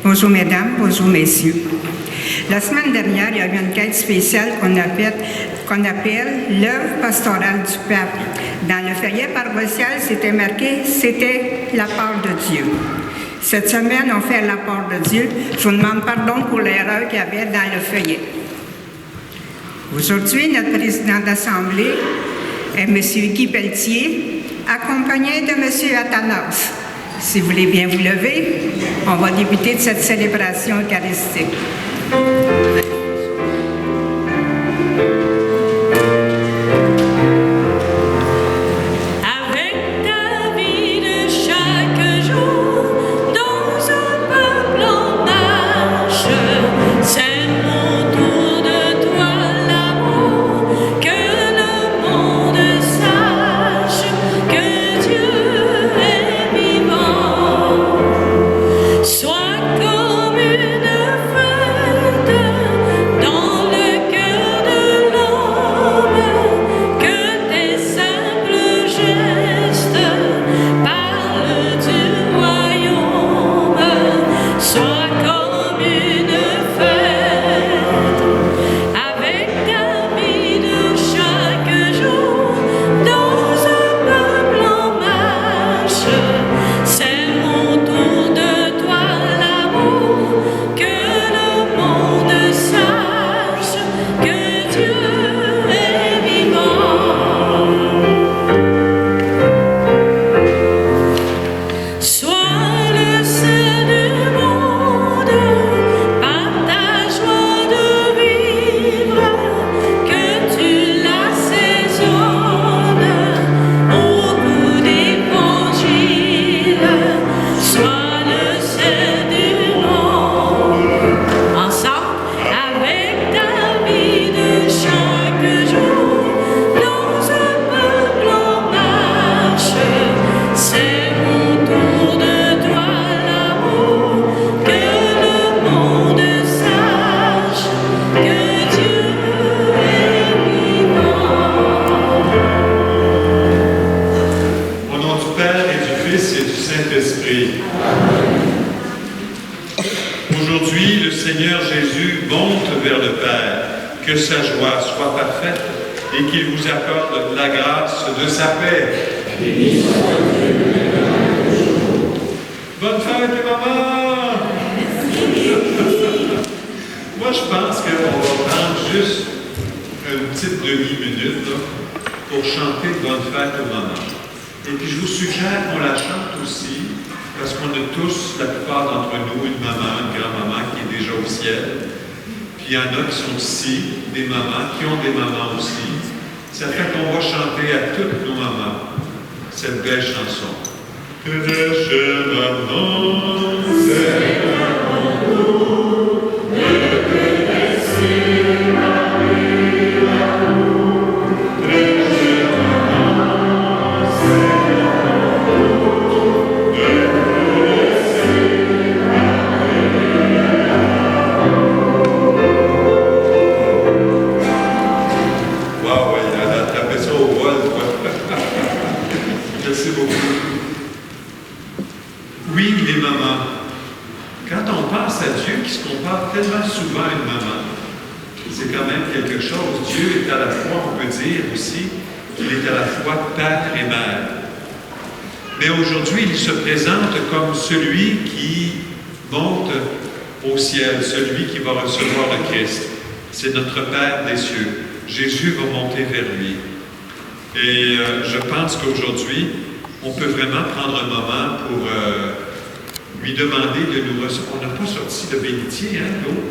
Bonjour mesdames, bonjour messieurs. La semaine dernière, il y a eu une quête spéciale qu'on appelle l'œuvre pastorale du pape. Dans le feuillet paroissial, c'était marqué « C'était la part de Dieu ». Cette semaine, on fait la part de Dieu. Je vous demande pardon pour l'erreur qu'il y avait dans le feuillet. Aujourd'hui, notre président d'Assemblée est M. Guy Pelletier, accompagné de M. Athanas. Si vous voulez bien vous lever, on va débuter de cette célébration eucharistique. Celui qui monte au ciel, celui qui va recevoir le Christ, c'est notre Père des cieux. Jésus va monter vers lui. Et je pense qu'aujourd'hui, on peut vraiment prendre un moment pour lui demander de nous recevoir. On n'a pas sorti de bénitier, hein, l'eau?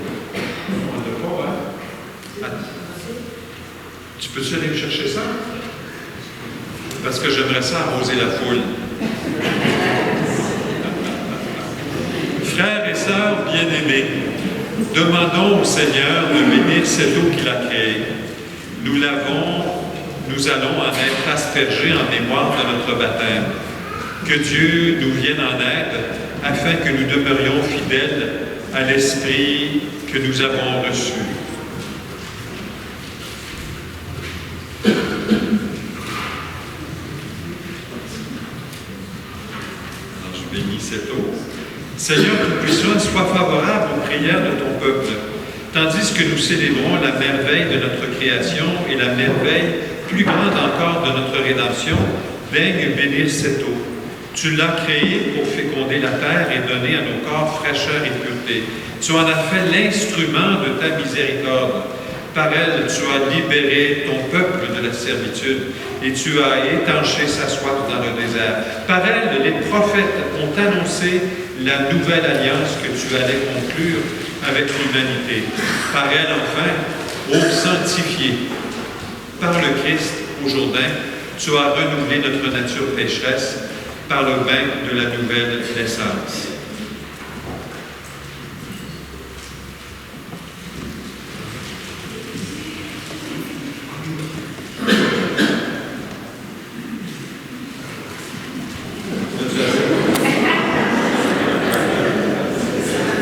On n'a pas, hein? Tu peux-tu aller me chercher ça? Parce que j'aimerais ça arroser la foule. Frères et sœurs bien-aimés, demandons au Seigneur de bénir cette eau qu'il a créée. Nous allons en être aspergés en mémoire de notre baptême. Que Dieu nous vienne en aide afin que nous demeurions fidèles à l'Esprit que nous avons reçu. Alors, je bénis cette eau. Seigneur Tout-Puissant, sois favorable aux prières de ton peuple, tandis que nous célébrons la merveille de notre création et la merveille plus grande encore de notre rédemption. Daigne bénir cette eau. Tu l'as créée pour féconder la terre et donner à nos corps fraîcheur et pureté. Tu en as fait l'instrument de ta miséricorde. Par elle, tu as libéré ton peuple de la servitude et tu as étanché sa soif dans le désert. Par elle, les prophètes ont annoncé la nouvelle alliance que tu allais conclure avec l'humanité. Par elle, enfin, ô sanctifié, par le Christ au Jourdain, tu as renouvelé notre nature pécheresse par le bain de la nouvelle naissance.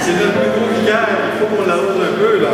C'est notre nouveau vicaire, il faut qu'on l'arrose un peu là.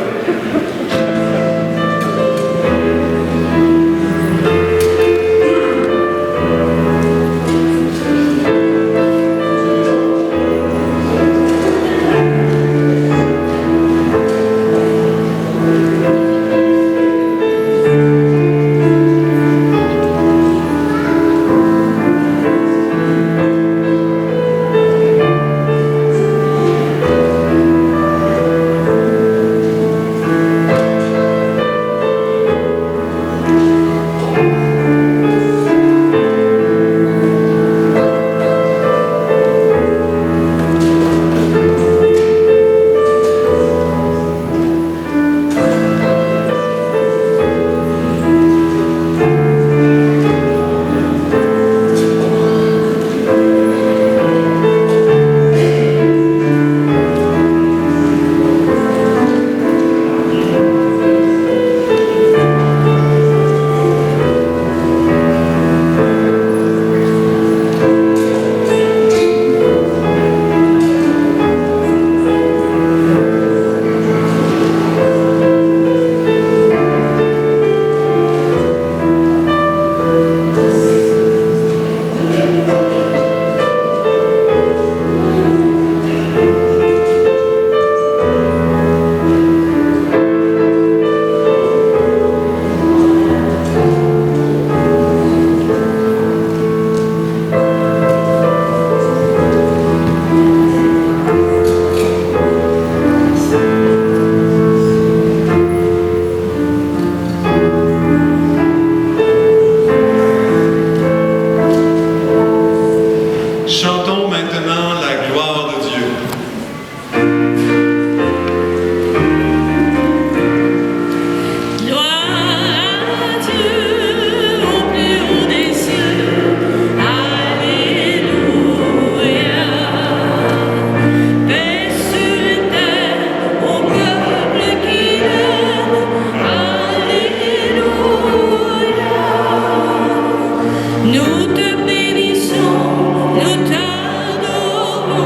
Chantons maintenant la gloire de Dieu. Nous te bénissons, nous t'adorons.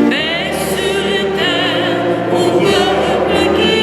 Paix sur la terre, au peuple qui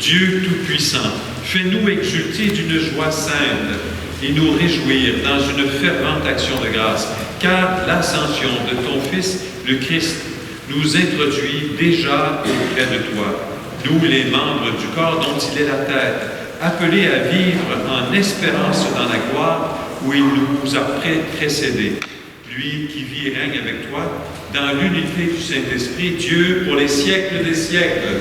Dieu Tout-Puissant, fais-nous exulter d'une joie sainte et nous réjouir dans une fervente action de grâce, car l'ascension de ton Fils, le Christ, nous introduit déjà auprès de toi, nous les membres du corps dont il est la tête, appelés à vivre en espérance dans la gloire où il nous a précédés. Lui qui vit et règne avec toi, dans l'unité du Saint-Esprit, Dieu pour les siècles des siècles.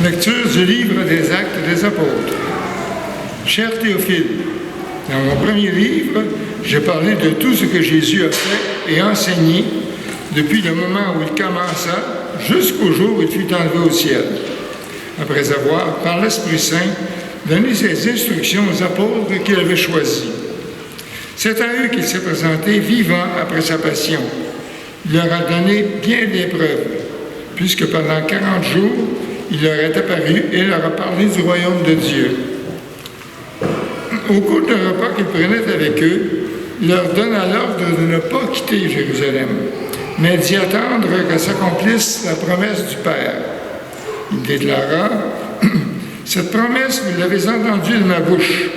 Lecture du livre des Actes des Apôtres. Cher Théophile, dans mon premier livre, j'ai parlé de tout ce que Jésus a fait et enseigné depuis le moment où il commença jusqu'au jour où il fut enlevé au ciel, après avoir, par l'Esprit Saint, donné ses instructions aux apôtres qu'il avait choisis. C'est à eux qu'il s'est présenté vivant après sa passion. Il leur a donné bien des preuves, puisque pendant 40 jours, il leur est apparu et leur a parlé du royaume de Dieu. Au cours d'un repas qu'il prenait avec eux, il leur donna l'ordre de ne pas quitter Jérusalem, mais d'y attendre que s'accomplisse la promesse du Père. Il déclara, « Cette promesse, vous l'avez entendue de ma bouche,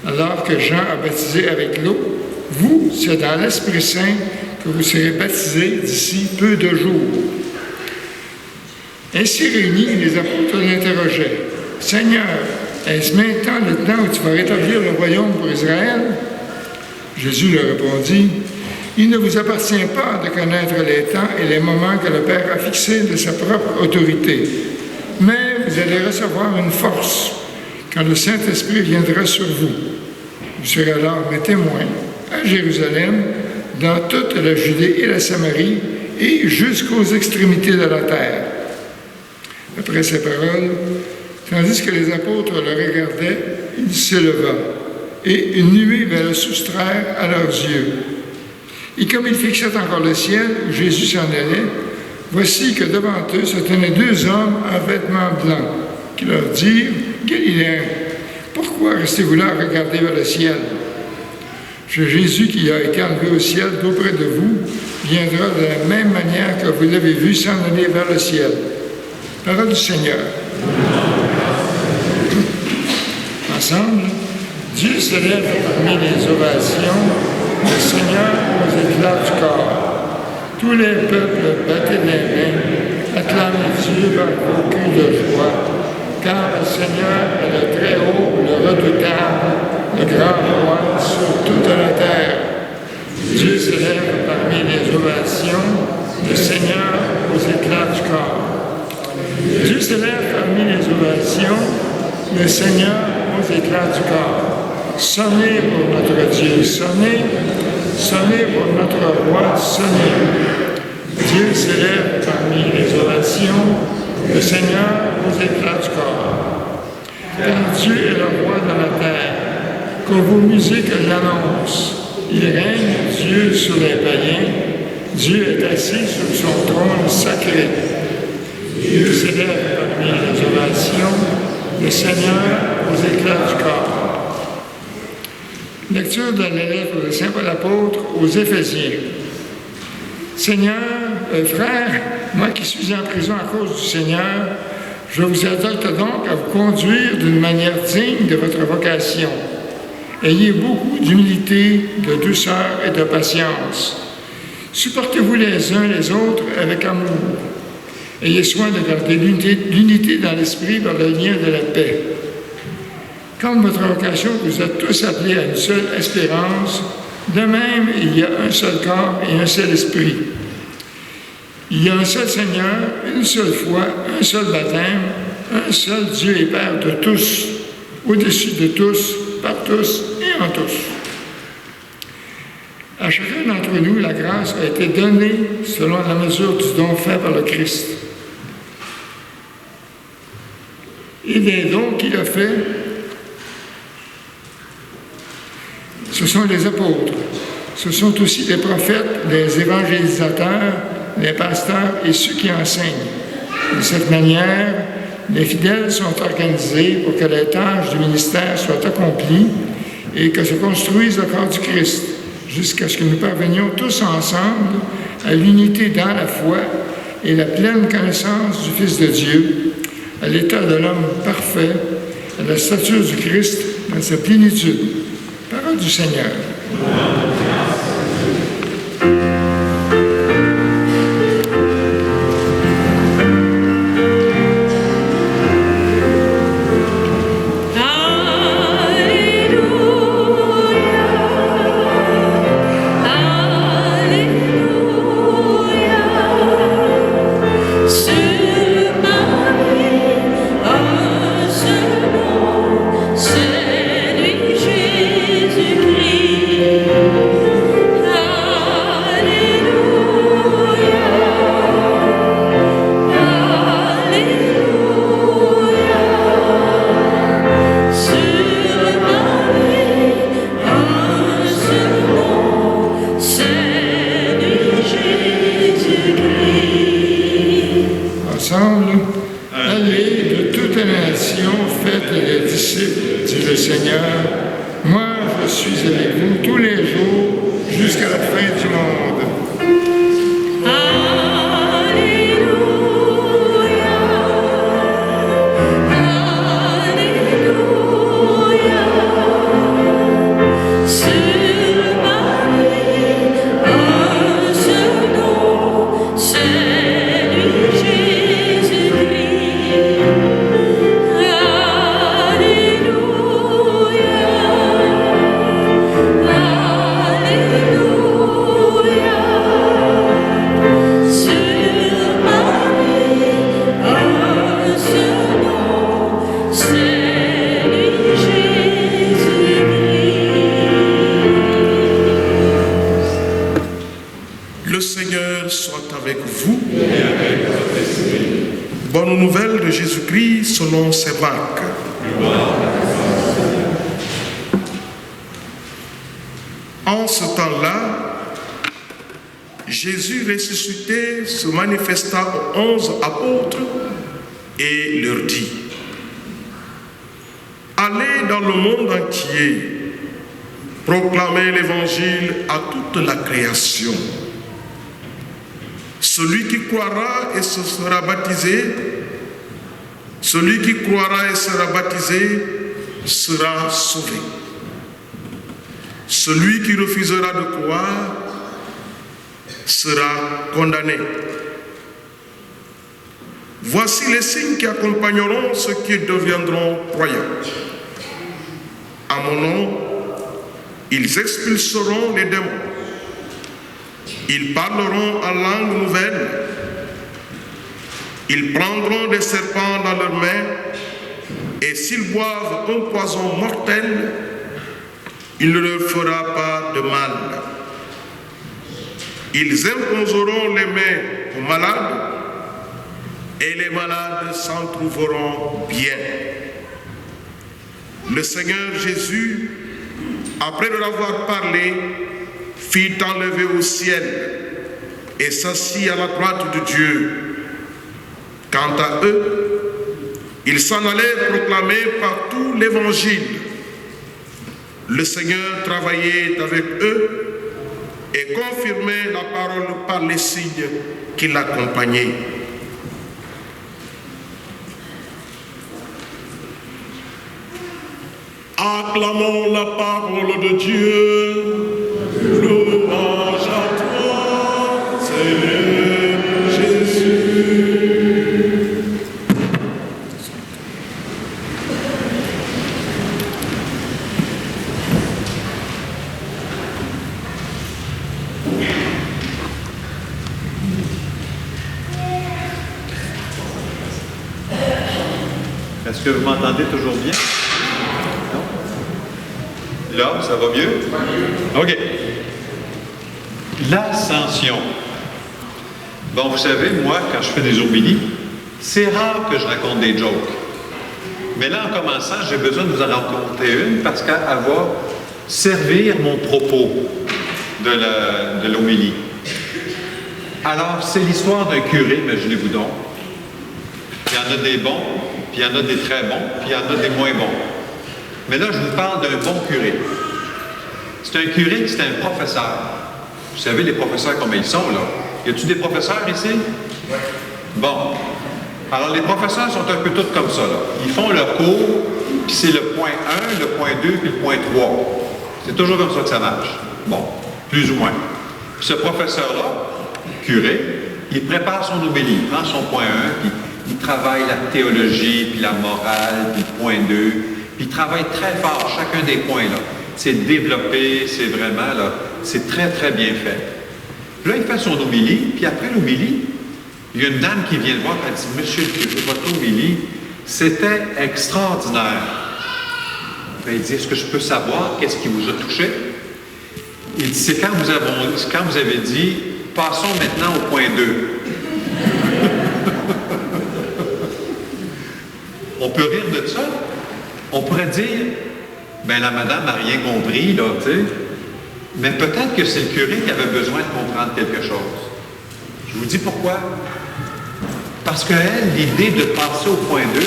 alors que Jean a baptisé avec l'eau. Vous, c'est dans l'Esprit Saint que vous serez baptisés d'ici peu de jours. » Ainsi réunis, les apôtres l'interrogeaient. « Seigneur, est-ce maintenant le temps où tu vas rétablir le royaume pour Israël? » Jésus leur répondit, « Il ne vous appartient pas de connaître les temps et les moments que le Père a fixés de sa propre autorité, mais vous allez recevoir une force quand le Saint-Esprit viendra sur vous. Vous serez alors mes témoins à Jérusalem, dans toute la Judée et la Samarie, et jusqu'aux extrémités de la terre. » Après ces paroles, tandis que les apôtres le regardaient, il s'éleva, et une nuée vint le soustraire à leurs yeux. Et comme ils fixaient encore le ciel où Jésus s'en allait, voici que devant eux se tenaient deux hommes en vêtements blancs, qui leur dirent, « Galiléens, pourquoi restez-vous là à regarder vers le ciel? C'est Jésus qui a été enlevé au ciel d'auprès de vous, viendra de la même manière que vous l'avez vu s'en aller vers le ciel. » Parole du Seigneur. Ensemble, Dieu se lève parmi les ovations, le Seigneur aux éclats du corps. Tous les peuples battaient les mains, acclamaient Dieu par vos cris de joie, car le Seigneur est le Très-Haut, le Redoutable, le Grand Roi sur toute la terre. Dieu se lève parmi les ovations, le Seigneur aux éclats du corps. Dieu se lève parmi les ovations, le Seigneur aux éclats du corps. Sonnez pour notre Dieu, sonnez, sonnez pour notre Roi, sonnez. Dieu se lève parmi les ovations, le Seigneur aux éclats du corps. Car Dieu est le Roi de la terre, que vos musiques l'annoncent. Il règne, Dieu, sur les païens. Dieu est assis sur son trône sacré. Dieu s'élève parmi les ovations, le Seigneur aux éclats du corps. Lecture de la lettre de Saint Paul apôtre aux Éphésiens. Seigneur, frères, moi qui suis en prison à cause du Seigneur, je vous exhorte donc à vous conduire d'une manière digne de votre vocation. Ayez beaucoup d'humilité, de douceur et de patience. Supportez-vous les uns les autres avec amour. Ayez soin de garder l'unité dans l'esprit par le lien de la paix. Comme votre vocation, vous êtes tous appelés à une seule espérance, de même, il y a un seul corps et un seul esprit. Il y a un seul Seigneur, une seule foi, un seul baptême, un seul Dieu et Père de tous, au-dessus de tous, par tous et en tous. À chacun d'entre nous, la grâce a été donnée selon la mesure du don fait par le Christ. Et des dons qu'il a faits, ce sont les apôtres, ce sont aussi les prophètes, les évangélisateurs, les pasteurs et ceux qui enseignent. De cette manière, les fidèles sont organisés pour que les tâches du ministère soient accomplies et que se construise le corps du Christ, jusqu'à ce que nous parvenions tous ensemble à l'unité dans la foi et la pleine connaissance du Fils de Dieu, à l'état de l'homme parfait, à la stature du Christ dans sa plénitude. Parole du Seigneur. Selon ses marques. En ce temps-là, Jésus ressuscité se manifesta aux 11 apôtres et leur dit: allez dans le monde entier, proclamez l'évangile à toute la création. Celui qui croira et se sera baptisé, celui qui croira et sera baptisé sera sauvé. Celui qui refusera de croire sera condamné. Voici les signes qui accompagneront ceux qui deviendront croyants. À mon nom, ils expulseront les démons. Ils parleront en langue nouvelle. Ils prendront des serpents dans leurs mains, et s'ils boivent un poison mortel, il ne leur fera pas de mal. Ils imposeront les mains aux malades, et les malades s'en trouveront bien. Le Seigneur Jésus, après leur avoir parlé, fit enlever au ciel et s'assit à la droite de Dieu. Quant à eux, ils s'en allaient proclamer partout l'Évangile. Le Seigneur travaillait avec eux et confirmait la parole par les signes qui l'accompagnaient. Acclamons la parole de Dieu. Louange à toi, Seigneur Jésus. Est-ce que vous m'entendez toujours bien? Non? Là, ça va mieux? OK. L'ascension. Bon, vous savez, moi, quand je fais des homélies, c'est rare que je raconte des jokes. Mais là, en commençant, j'ai besoin de vous en raconter une parce qu'elle va servir mon propos de l'homélie. Alors, c'est l'histoire d'un curé, imaginez-vous donc. Il y en a des bons, puis il y en a des très bons, puis il y en a des moins bons. Mais là, je vous parle d'un bon curé. C'est un curé qui est un professeur. Vous savez, les professeurs, comme ils sont, là. Y a-t-il des professeurs ici? Bon. Alors, les professeurs sont un peu tous comme ça, là. Ils font leur cours, puis c'est le point 1, le point 2, puis le point 3. C'est toujours comme ça que ça marche. Bon, plus ou moins. Puis ce professeur-là, curé, il prépare son homélie, il prend son point 1, puis il travaille la théologie, puis la morale, puis le point 2, puis il travaille très fort chacun des points, là. C'est développé, c'est vraiment, là, c'est très, très bien fait. Puis là, il fait son homélie, puis après l'homélie, il y a une dame qui vient le voir, elle dit « Monsieur le curé, votre homélie, c'était extraordinaire. » Il dit « Est-ce que je peux savoir qu'est-ce qui vous a touché? » Il dit « C'est quand vous avez dit « Passons maintenant au point 2. » On peut rire de ça. On pourrait dire « Ben la madame n'a rien compris, là, tu sais. » Mais peut-être que c'est le curé qui avait besoin de comprendre quelque chose. Je vous dis pourquoi. Parce qu'elle, l'idée de passer au point 2,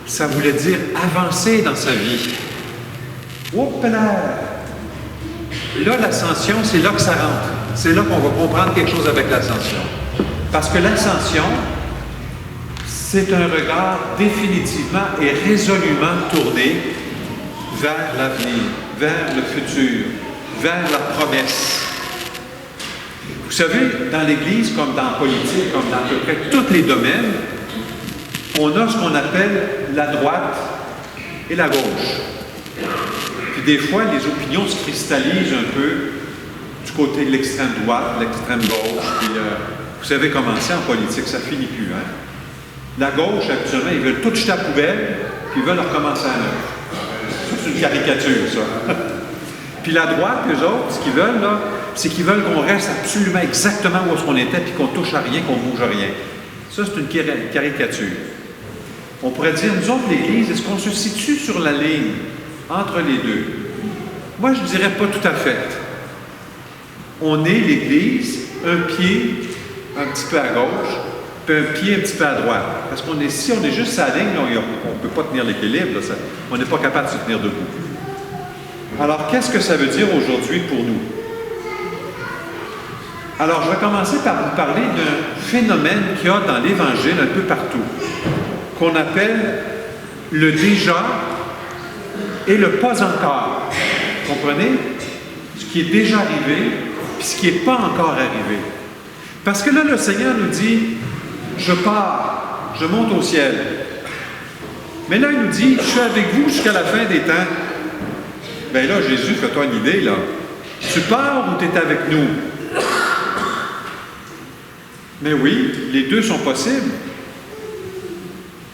ça voulait dire avancer dans sa vie. Oups là! Là, l'ascension, c'est là que ça rentre. C'est là qu'on va comprendre quelque chose avec l'ascension. Parce que l'ascension, c'est un regard définitivement et résolument tourné vers l'avenir, vers le futur, vers la promesse. Vous savez, dans l'Église, comme dans la politique, comme dans à peu près tous les domaines, on a ce qu'on appelle la droite et la gauche. Puis des fois, les opinions se cristallisent un peu du côté de l'extrême droite, de l'extrême gauche. Puis, vous savez comment c'est en politique, ça finit plus. Hein? La gauche, habituellement, ils veulent tout jeter à la poubelle, puis ils veulent recommencer à neuf. Ça, c'est une caricature, ça. Puis la droite, eux autres, ce qu'ils veulent, là, c'est qu'ils veulent qu'on reste absolument exactement où est-ce qu'on était, puis qu'on touche à rien, qu'on ne bouge à rien. Ça, c'est une caricature. On pourrait dire, nous autres, l'Église, est-ce qu'on se situe sur la ligne entre les deux? Moi, je ne dirais pas tout à fait. On est l'Église, un pied un petit peu à gauche, puis un pied un petit peu à droite. Parce qu'on est, si on est juste à la ligne, on ne peut pas tenir l'équilibre, là, on n'est pas capable de se tenir debout. Alors, qu'est-ce que ça veut dire aujourd'hui pour nous? Alors, je vais commencer par vous parler d'un phénomène qu'il y a dans l'Évangile un peu partout, qu'on appelle le déjà et le pas encore. Vous comprenez? Ce qui est déjà arrivé, puis ce qui n'est pas encore arrivé. Parce que là, le Seigneur nous dit, je pars, je monte au ciel. Mais là, il nous dit, je suis avec vous jusqu'à la fin des temps. Bien là, Jésus, fais-toi une idée, là. Tu pars ou tu es avec nous? Mais oui, les deux sont possibles.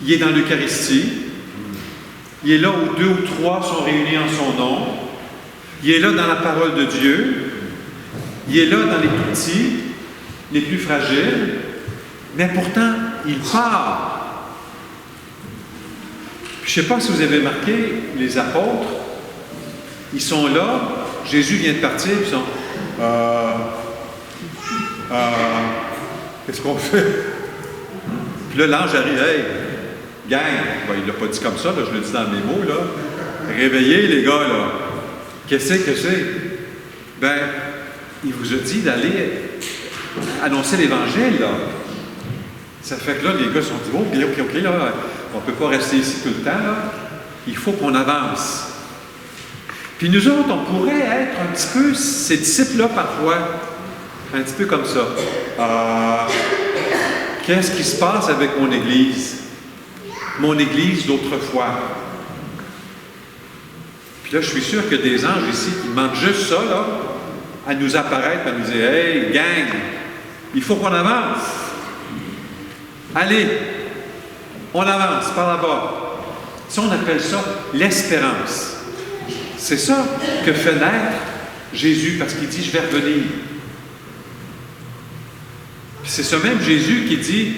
Il est dans l'Eucharistie. Il est là où 2 ou 3 sont réunis en son nom. Il est là dans la parole de Dieu. Il est là dans les plus petits, les plus fragiles. Mais pourtant, il part. Puis, je ne sais pas si vous avez remarqué, les apôtres, ils sont là, Jésus vient de partir, ils sont qu'est-ce qu'on fait? Puis là, l'ange arrive, hey, gang, ben, il ne l'a pas dit comme ça, là, je le dis dans mes mots, là. Réveillez les gars, là. Qu'est-ce que c'est? Ben, il vous a dit d'aller annoncer l'Évangile, là. Ça fait que là, les gars se sont dit, oh, OK, là, on ne peut pas rester ici tout le temps, là. Il faut qu'on avance. Puis nous autres, on pourrait être un petit peu ces disciples-là parfois, un petit peu comme ça. Qu'est-ce qui se passe avec mon Église? Mon Église d'autrefois. Puis là, je suis sûr qu'il y a des anges ici qui demandent juste ça, là, à nous apparaître, à nous dire, « Hey, gang, il faut qu'on avance. Allez, on avance par là-bas. » Ça, on appelle ça l'espérance. C'est ça que fait naître Jésus, parce qu'il dit « Je vais revenir ». C'est ce même Jésus qui dit,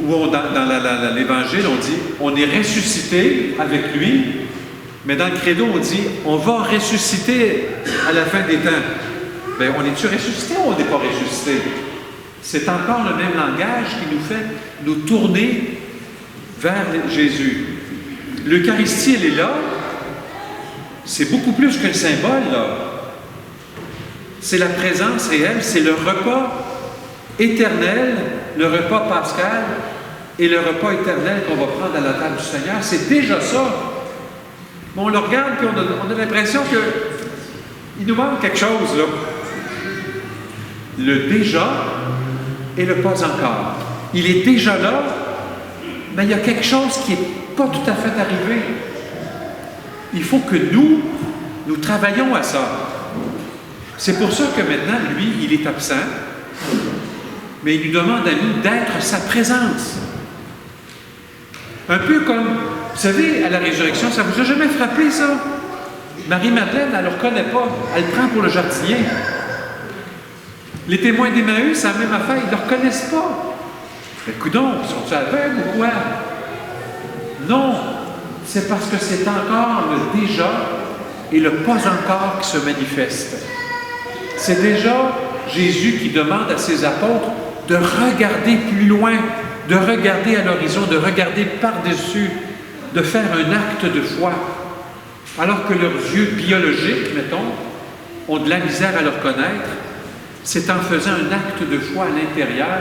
ou dans l'Évangile, on dit « On est ressuscité avec lui », mais dans le credo, on dit « On va ressusciter à la fin des temps ». Bien, on est-tu ressuscité ou on n'est pas ressuscité? C'est encore le même langage qui nous fait nous tourner vers Jésus. L'Eucharistie, elle est là. C'est beaucoup plus qu'un symbole, là. C'est la présence réelle, c'est le repas éternel, le repas pascal et le repas éternel qu'on va prendre à la table du Seigneur. C'est déjà ça. Mais on le regarde et on a l'impression qu'il nous manque quelque chose, là. Le déjà et le pas encore. Il est déjà là, mais il y a quelque chose qui n'est pas tout à fait arrivé. Il faut que nous travaillions à ça. C'est pour ça que maintenant, lui, il est absent, mais il nous demande à nous d'être sa présence. Un peu comme, vous savez, à la résurrection, ça vous a jamais frappé, ça? Marie-Madeleine, elle ne le reconnaît pas. Elle le prend pour le jardinier. Les témoins d'Emmaüs, c'est la même affaire, ils ne le reconnaissent pas. Mais coudonc, sont-ils aveugles ou quoi? Non, c'est parce que c'est encore le déjà et le pas encore qui se manifeste. C'est déjà Jésus qui demande à ses apôtres de regarder plus loin, de regarder à l'horizon, de regarder par-dessus, de faire un acte de foi. Alors que leurs yeux biologiques, mettons, ont de la misère à le reconnaître, c'est en faisant un acte de foi à l'intérieur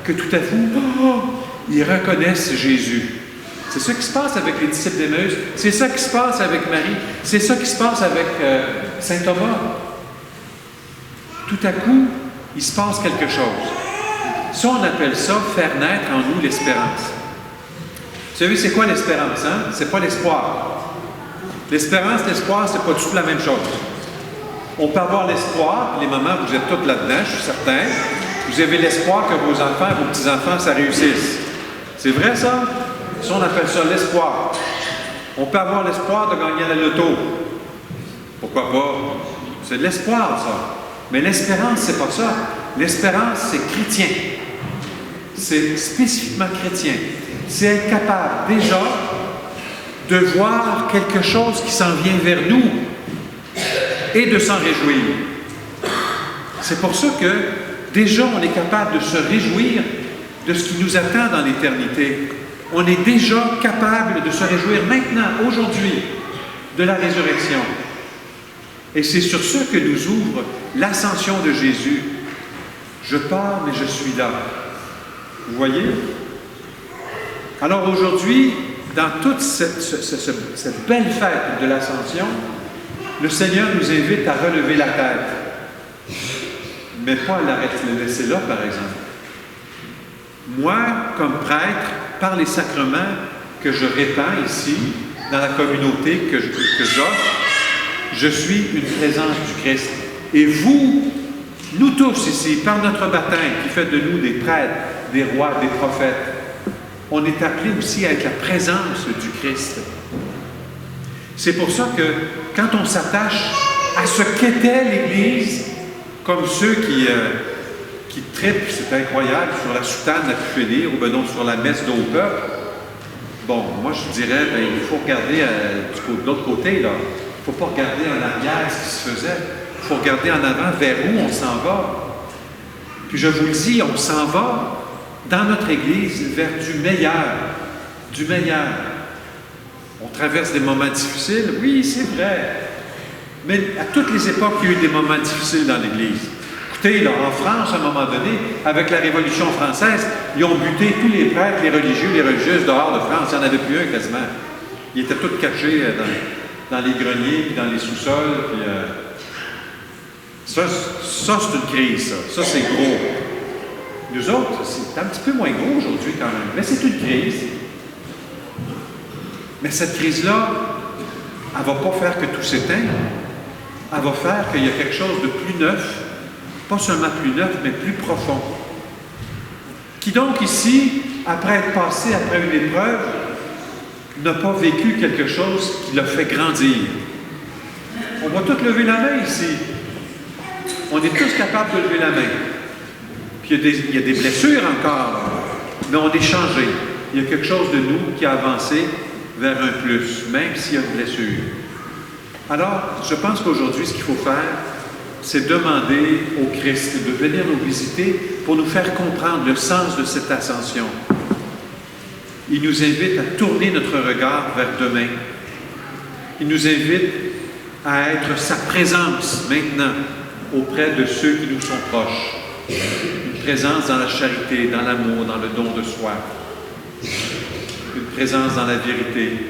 que tout à coup, ils reconnaissent Jésus. C'est ça qui se passe avec les disciples d'Emmaüs, c'est ça qui se passe avec Marie, c'est ça qui se passe avec Saint Thomas. Tout à coup, il se passe quelque chose. Ça, on appelle ça faire naître en nous l'espérance. Vous savez, c'est quoi l'espérance, hein? C'est pas l'espoir. L'espérance, l'espoir, c'est pas du tout la même chose. On peut avoir l'espoir, les mamans, vous êtes toutes là-dedans, je suis certain. Vous avez l'espoir que vos enfants, vos petits-enfants, ça réussisse. C'est vrai, ça? Ça, on appelle ça l'espoir. On peut avoir l'espoir de gagner la loto. Pourquoi pas? C'est de l'espoir, ça. Mais l'espérance, c'est pas ça. L'espérance, c'est chrétien. C'est spécifiquement chrétien. C'est être capable, déjà, de voir quelque chose qui s'en vient vers nous et de s'en réjouir. C'est pour ça que, déjà, on est capable de se réjouir de ce qui nous attend dans l'éternité. On est déjà capable de se réjouir maintenant, aujourd'hui, de la résurrection. Et c'est sur ce que nous ouvre l'ascension de Jésus. Je pars, mais je suis là. Vous voyez? Alors aujourd'hui, dans toute cette belle fête de l'ascension, le Seigneur nous invite à relever la tête. Mais pas à la laisser là, par exemple. Moi, comme prêtre, par les sacrements que je répands ici, dans la communauté que j'offre, je suis une présence du Christ. Et vous, nous tous ici, par notre baptême, qui fait de nous des prêtres, des rois, des prophètes, on est appelé aussi à être la présence du Christ. C'est pour ça que quand on s'attache à ce qu'était l'Église, comme ceux qui trippent, c'est incroyable, sur la soutane à pu finir, ou bien non, sur la messe d'au peuple, bon, moi je dirais, bien, il faut regarder de l'autre côté, là. Il ne faut pas regarder en arrière ce qui se faisait. Il faut regarder en avant vers où on s'en va. Puis je vous le dis, on s'en va dans notre Église vers du meilleur. Du meilleur. On traverse des moments difficiles, oui, c'est vrai. Mais à toutes les époques, il y a eu des moments difficiles dans l'Église. Écoutez, là, en France, à un moment donné, avec la Révolution française, ils ont buté tous les prêtres, les religieux, les religieuses dehors de France. Il n'y en avait plus un quasiment. Ils étaient tous cachés dans les greniers, puis dans les sous-sols. Puis, ça, c'est une crise, ça. Ça, c'est gros. Nous autres, c'est un petit peu moins gros aujourd'hui quand même. Mais c'est une crise. Mais cette crise-là, elle ne va pas faire que tout s'éteigne. Elle va faire qu'il y a quelque chose de plus neuf, pas seulement plus neuf, mais plus profond. Qui donc ici, après être passé après une épreuve, n'a pas vécu quelque chose qui l'a fait grandir. On va tous lever la main ici. On est tous capables de lever la main. Puis il y a des blessures encore, mais on est changé. Il y a quelque chose de nous qui a avancé vers un plus, même s'il y a une blessure. Alors, je pense qu'aujourd'hui, ce qu'il faut faire, c'est demander au Christ de venir nous visiter pour nous faire comprendre le sens de cette ascension. Il nous invite à tourner notre regard vers demain. Il nous invite à être sa présence maintenant auprès de ceux qui nous sont proches. Une présence dans la charité, dans l'amour, dans le don de soi, une présence dans la vérité.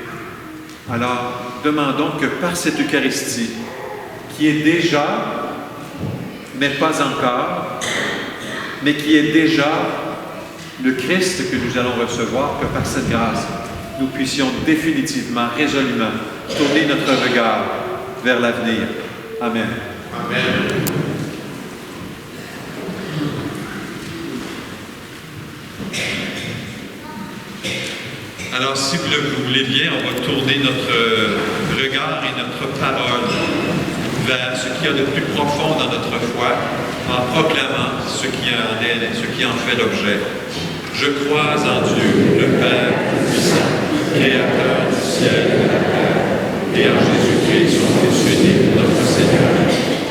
Alors, demandons que par cette Eucharistie, qui est déjà, mais pas encore, mais qui est déjà le Christ que nous allons recevoir, que par cette grâce, nous puissions définitivement, résolument, tourner notre regard vers l'avenir. Amen. Amen. Alors, si vous le voulez bien, on va tourner notre regard et notre parole vers ce qu'il y a de plus profond dans notre foi, en proclamant ce qui en est, ce qui en fait l'objet. Je crois en Dieu, le Père puissant, Créateur du ciel et de la terre, et en Jésus-Christ, son Fils unique, notre Seigneur,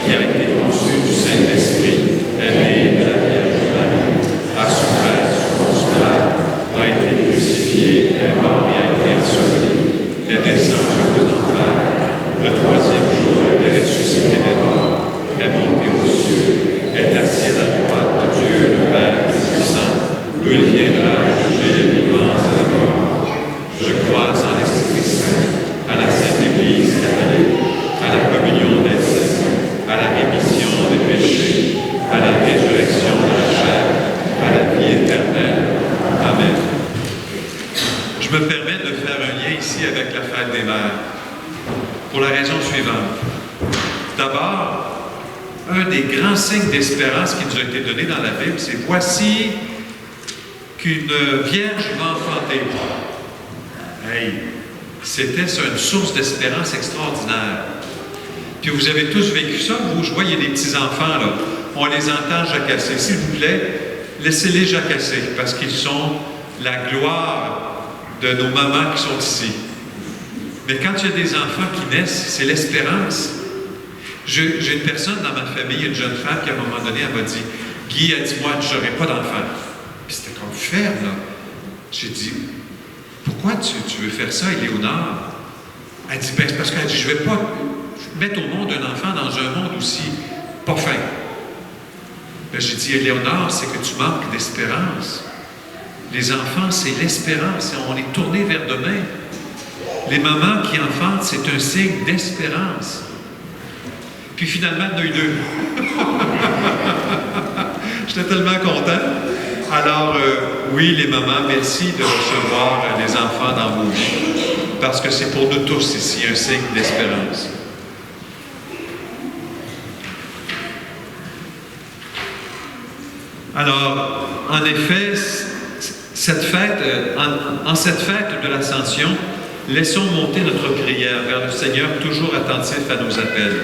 qui a été conçu du Saint-Esprit, est né de la Vierge Marie, a souffert sous Ponce Pilate, a été crucifié, est mort et a été enseveli, est descendu aux enfers, le troisième jour est ressuscité des morts, est monté aux cieux, est assis à la droite de Dieu, le Père puissant, d'où il viendra juger les vivants et les morts. Je crois en l'Esprit Saint, à la Sainte Église catholique, à la communion des saints, à la rémission des péchés, à la résurrection de la chair, à la vie éternelle. Amen. Je me permets de faire un lien ici avec la fête des mères, pour la raison suivante. D'abord, un des grands signes d'espérance qui nous a été donné dans la Bible, c'est « Voici qu'une vierge va enfanter. » Hey, c'était ça, une source d'espérance extraordinaire. Puis vous avez tous vécu ça, vous, je vois, il y a des petits-enfants, là. On les entend jacasser. S'il vous plaît, laissez-les jacasser, parce qu'ils sont la gloire de nos mamans qui sont ici. Mais quand il y a des enfants qui naissent, c'est l'espérance. J'ai une personne dans ma famille, une jeune femme, qui à un moment donné, elle m'a dit, « Guy, elle dit, moi, je n'aurai pas d'enfant. » Puis c'était comme ferme, là. J'ai dit, « Pourquoi tu veux faire ça, Éléonore? » Elle dit, « Ben, c'est parce qu'elle dit, je ne vais pas mettre au monde un enfant dans un monde aussi pas fin. » Ben, j'ai dit, « Éléonore, c'est que tu manques d'espérance. Les enfants, c'est l'espérance. On est tourné vers demain. Les mamans qui enfantent, c'est un signe d'espérance. » Puis finalement, il y en a eu deux. J'étais tellement content. Alors, oui, les mamans, merci de recevoir les enfants dans vos vies, parce que c'est pour nous tous ici un signe d'espérance. Alors, en effet, cette fête, en cette fête de l'Ascension, laissons monter notre prière vers le Seigneur, toujours attentif à nos appels.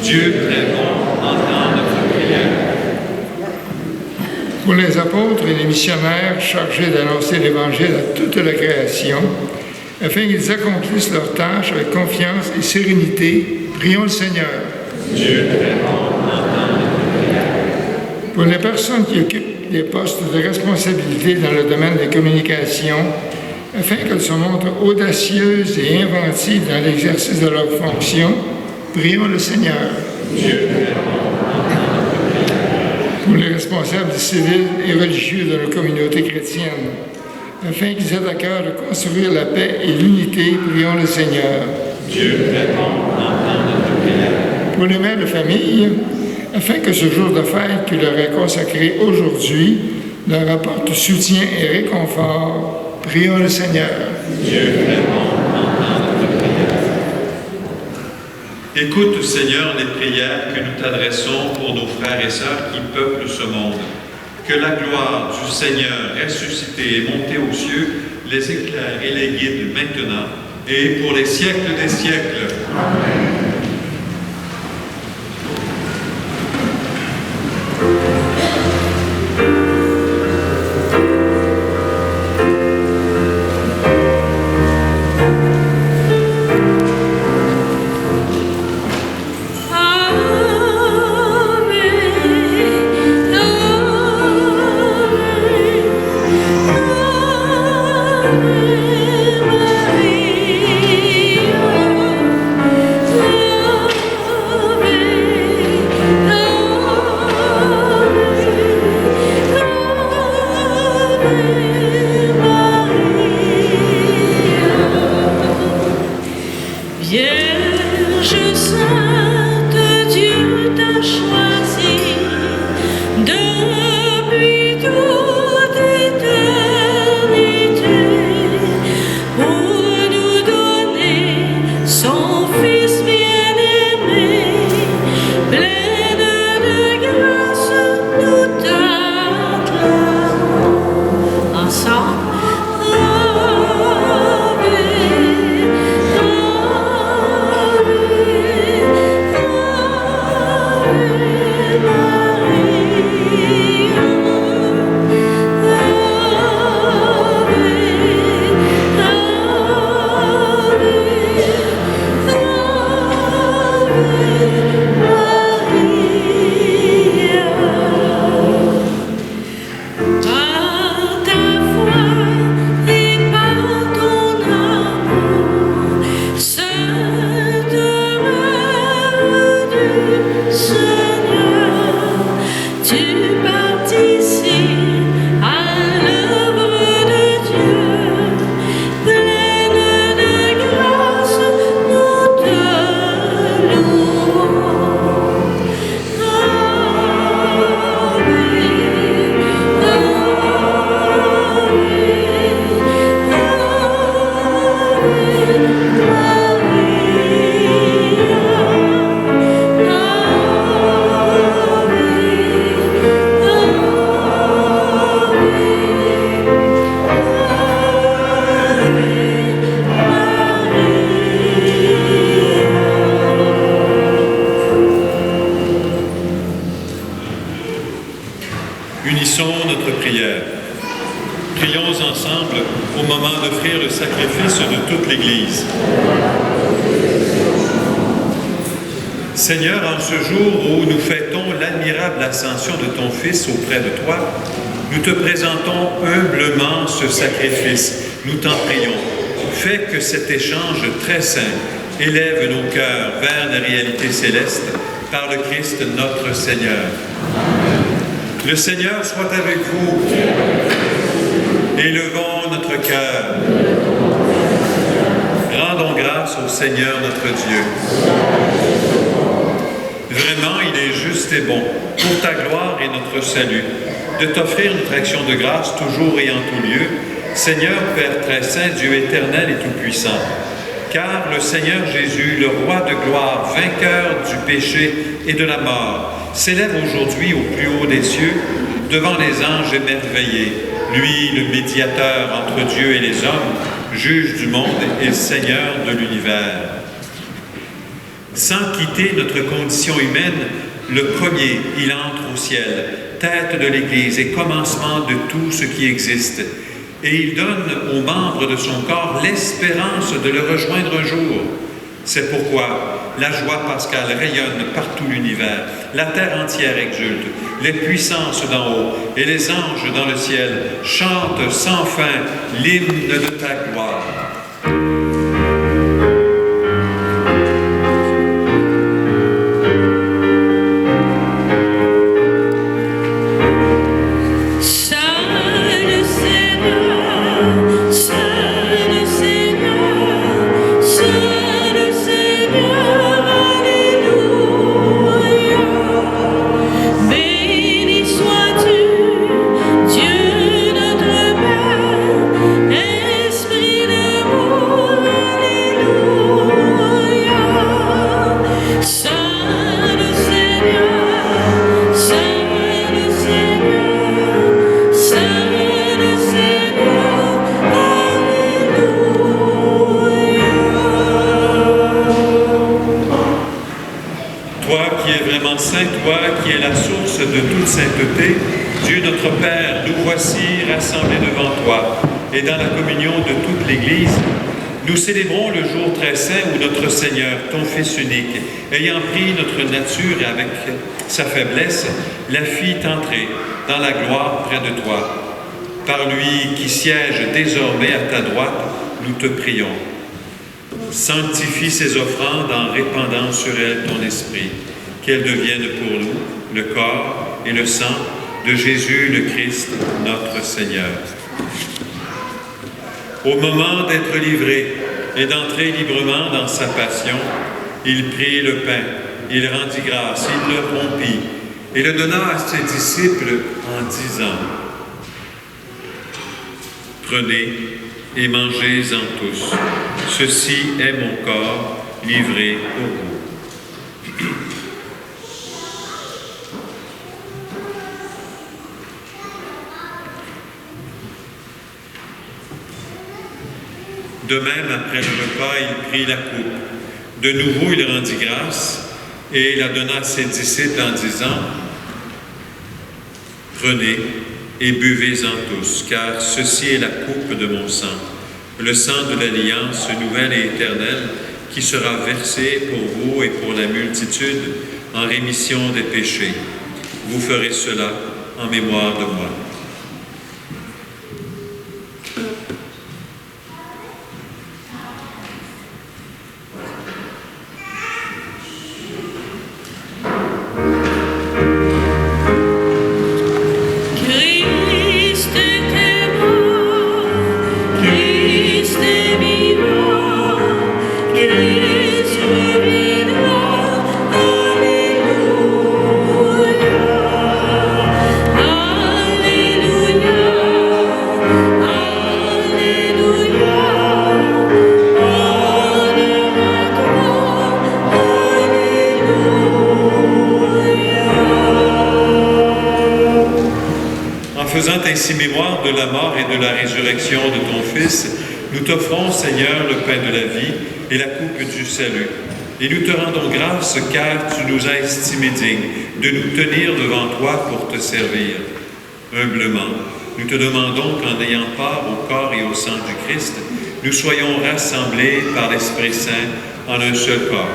Dieu très bon, entend notre prière. Pour les apôtres et les missionnaires chargés d'annoncer l'Évangile à toute la création, afin qu'ils accomplissent leur tâche avec confiance et sérénité, prions le Seigneur. Dieu très bon, entend notre prière. Pour les personnes qui occupent des postes de responsabilité dans le domaine des communications, afin qu'elles se montrent audacieuses et inventives dans l'exercice de leurs fonctions, prions le Seigneur. Dieu très bon, entend notre prière. Pour les responsables civils et religieux de la communauté chrétienne, afin qu'ils aient à cœur de construire la paix et l'unité, prions le Seigneur. Dieu très bon, entend notre prière. Pour les mères de famille, afin que ce jour de fête qui leur est consacré aujourd'hui leur apporte soutien et réconfort, prions le Seigneur. Dieu très bon, entend notre prière. Écoute, Seigneur, les prières que nous t'adressons pour nos frères et sœurs qui peuplent ce monde. Que la gloire du Seigneur ressuscité et monté aux cieux les éclaire et les guide maintenant et pour les siècles des siècles. Amen. Amen. Vierge sainte, Dieu t'a choisi depuis toute éternité pour nous donner son Fils bien-aimé, pleine de grâce, nous t'acclamons. Ensemble. Unissons notre prière. Prions ensemble au moment d'offrir le sacrifice de toute l'Église. Seigneur, en ce jour où nous fêtons l'admirable ascension de ton Fils auprès de toi, nous te présentons humblement ce sacrifice. Nous t'en prions. Fais que cet échange très saint élève nos cœurs vers la réalité céleste par le Christ notre Seigneur. Le Seigneur soit avec vous. Élevons notre cœur. Rendons grâce au Seigneur notre Dieu. Vraiment, il est juste et bon, pour ta gloire et notre salut, de t'offrir notre action de grâce toujours et en tout lieu, Seigneur, Père très saint, Dieu éternel et tout-puissant. Car le Seigneur Jésus, le Roi de gloire, vainqueur du péché et de la mort, s'élève aujourd'hui au plus haut des cieux, devant les anges émerveillés, lui, le médiateur entre Dieu et les hommes, juge du monde et Seigneur de l'univers. Sans quitter notre condition humaine, le premier, il entre au ciel, tête de l'Église et commencement de tout ce qui existe. Et il donne aux membres de son corps l'espérance de le rejoindre un jour. C'est pourquoi la joie pascale rayonne par tout l'univers, la terre entière exulte, les puissances d'en haut et les anges dans le ciel chantent sans fin l'hymne de ta gloire. Toi qui es la source de toute sainteté, Dieu notre Père, nous voici rassemblés devant toi et dans la communion de toute l'Église, nous célébrons le jour très saint où notre Seigneur, ton Fils unique, ayant pris notre nature et avec sa faiblesse, la fit entrer dans la gloire près de toi. Par lui qui siège désormais à ta droite, nous te prions. Sanctifie ces offrandes en répandant sur elles ton esprit, qu'elles deviennent pour nous le corps et le sang de Jésus le Christ, notre Seigneur. Au moment d'être livré, et d'entrer librement dans sa passion, il prit le pain, il rendit grâce, il le rompit et le donna à ses disciples en disant, « Prenez et mangez-en tous. Ceci est mon corps livré pour vous. » De même, après le repas, il prit la coupe. De nouveau, il rendit grâce et la donna à ses disciples en disant, « Prenez et buvez-en tous, car ceci est la coupe de mon sang, le sang de l'alliance nouvelle et éternelle, qui sera versé pour vous et pour la multitude en rémission des péchés. Vous ferez cela en mémoire de moi. » Ainsi mémoire de la mort et de la résurrection de ton Fils, nous t'offrons, Seigneur, le pain de la vie et la coupe du salut. Et nous te rendons grâce car tu nous as estimés dignes de nous tenir devant toi pour te servir. Humblement, nous te demandons qu'en ayant part au corps et au sang du Christ, nous soyons rassemblés par l'Esprit Saint en un seul corps.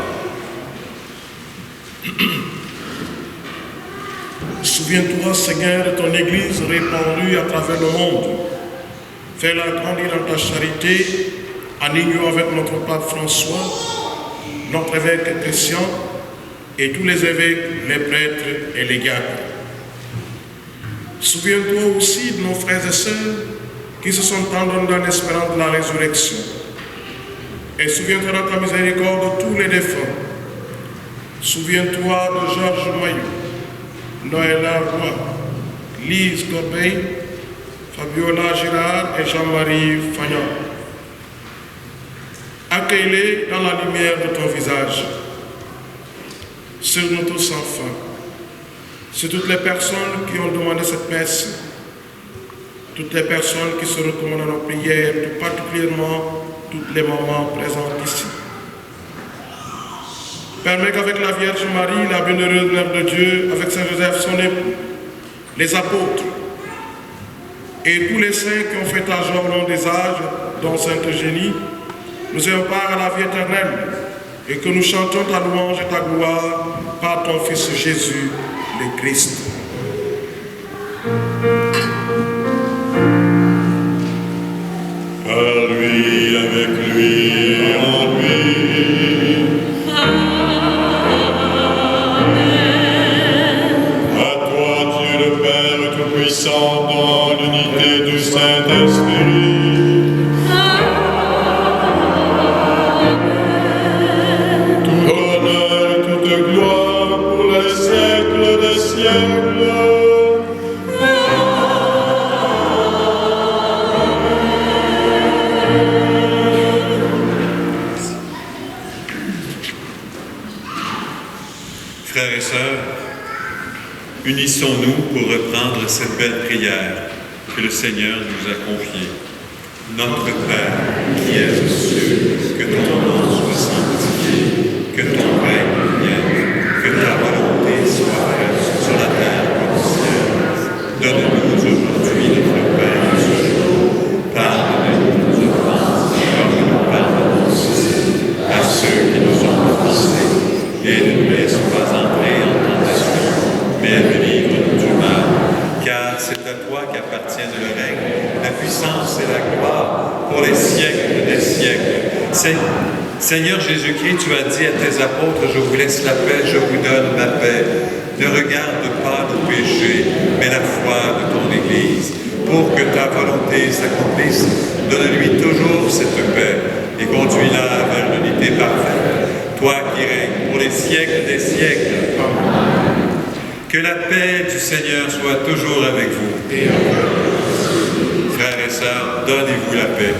Souviens-toi, Seigneur, de ton Église répandue à travers le monde. Fais-la grandir dans ta charité, en union avec notre pape François, notre évêque Christian et tous les évêques, les prêtres et les diacres. Souviens-toi aussi de nos frères et sœurs qui se sont tendus dans l'espérance de la résurrection. Et souviens-toi dans ta miséricorde de tous les défunts. Souviens-toi de Georges Maillot, Noëlla Roy, Lise Corbeil, Fabiola Girard et Jean-Marie Fagnon. Accueille-les dans la lumière de ton visage. Sur nous tous enfin, sur toutes les personnes qui ont demandé cette messe, toutes les personnes qui se recommandent à nos prières, tout particulièrement toutes les mamans présentes ici. Permets qu'avec la Vierge Marie, la bienheureuse Mère de Dieu, avec Saint Joseph, son époux, les apôtres et tous les saints qui ont fait âge au long des âges, dont Sainte Eugénie, nous ayons part à la vie éternelle et que nous chantions ta louange et ta gloire par ton Fils Jésus, le Christ. Par lui, avec lui, en lui. À toi, Dieu le Père Tout-Puissant, dans l'unité du Saint-Esprit. Tout honneur et toute gloire pour les siècles des siècles. Frères et sœurs, unissons-nous pour reprendre cette belle prière que le Seigneur nous a confiée. Notre Père, qui es aux cieux, que ton nom soit sanctifié, que ton règne vienne, que ta volonté soit faite sur la terre comme au ciel. Donne-nous aujourd'hui notre pain de ce jour. Pardonne-nous nos offenses, comme nous pardonnons aussi à ceux qui nous ont offensés. Et ne nous laisse pas entrer en tentation, mais délivre-nous du mal. Car c'est à toi qu'appartiennent le règne, la puissance et la gloire pour les siècles des siècles. Seigneur Jésus-Christ, tu as dit à tes apôtres, je vous laisse la paix, je vous donne ma paix. Ne regarde pas nos péchés, mais la foi de ton Église. Pour que ta volonté s'accomplisse, donne-lui toujours cette paix. et conduis-la vers l'unité parfaite. Toi qui règnes pour les siècles des siècles. Que la paix du Seigneur soit toujours avec vous. Frères et sœurs, donnez-vous la paix.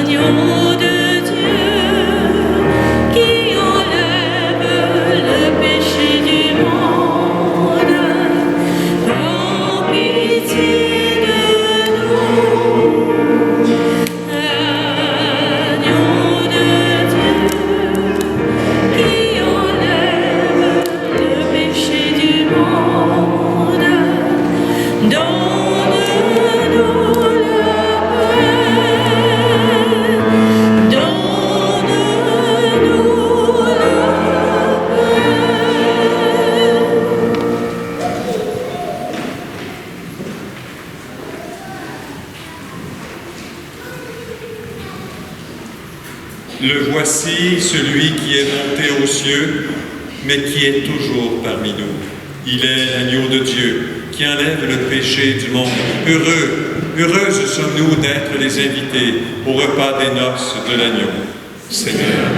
Agneau de Dieu, qui enlève le péché du monde, prends pitié de nous. Agneau de Dieu, qui enlève le péché du monde, donne-nous la paix, donne-nous Le voici, celui qui est monté aux cieux, mais qui est toujours parmi nous. Il est l'agneau de Dieu, qui enlève le péché du monde. Heureuses sommes-nous d'être les invités au repas des noces de l'agneau. Seigneur,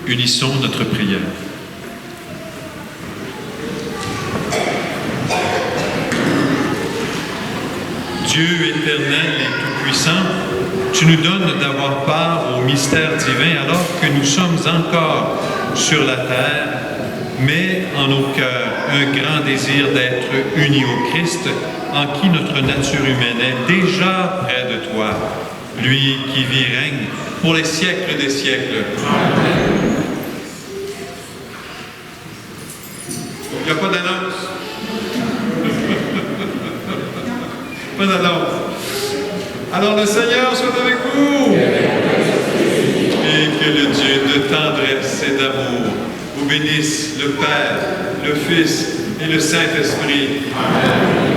Unissons notre prière. Dieu éternel et tout-puissant, tu nous donnes d'avoir part au mystère divin alors que nous sommes encore sur la terre, mais en nos cœurs un grand désir d'être unis au Christ, en qui notre nature humaine est déjà près de toi, lui qui vit et règne pour les siècles des siècles. Amen. Il n'y a pas d'annonce. Pas d'annonce. Alors le Seigneur soit avec vous. Et que le Dieu de tendresse et d'amour vous bénisse, le Père, le Fils et le Saint-Esprit.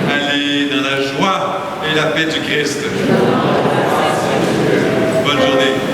Allez dans la joie et la paix du Christ. Bonne journée.